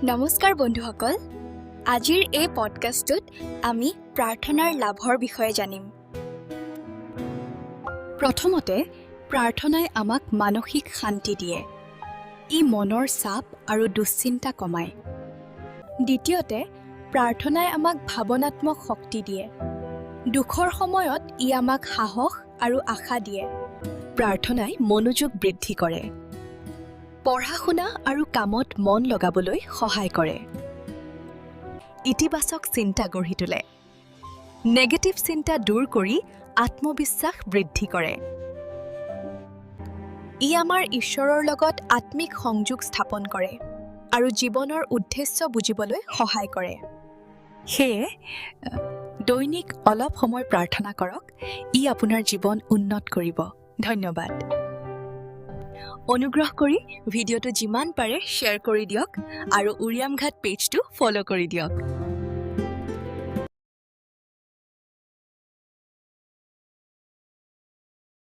নমস্কাৰ বন্ধুসকল, আজিৰ এই পডকাষ্টটোত আমি প্ৰাৰ্থনাৰ লাভৰ বিষয়ে জানিম। প্ৰথমতে, প্ৰাৰ্থনাই আমাক মানসিক শান্তি দিয়ে। ই মনৰ চাপ আৰু দুশ্চিন্তা কমায়। দ্বিতীয়তে, প্ৰাৰ্থনাই আমাক ভাৱনাত্মক শক্তি দিয়ে। দুখৰ সময়ত ই আমাক সাহস আৰু আশা দিয়ে। প্ৰাৰ্থনাই মনোযোগ বৃদ্ধি কৰে। পঢ়া-শুনা আৰু কামত মন লগাবলৈ সহায় কৰে। ইতিবাচক চিন্তা গঢ়ি তোলে। নেগেটিভ চিন্তা দূৰ কৰি আত্মবিশ্বাস বৃদ্ধি কৰে। ই আমাৰ ঈশ্বৰৰ লগত আত্মিক সংযোগ স্থাপন কৰে আৰু জীৱনৰ উদ্দেশ্য বুজিবলৈ সহায় কৰে। সেয়ে দৈনিক অলপ সময় প্ৰাৰ্থনা কৰক। ই আপোনাৰ জীৱন উন্নত কৰিব। ধন্যবাদ। অনুগ্ৰহ কৰি ভিডিঅ'টো যিমান পাৰে শ্বেয়াৰ কৰি দিয়ক আৰু উৰিয়ামঘাট পেজটো ফ'ল' কৰি দিয়ক।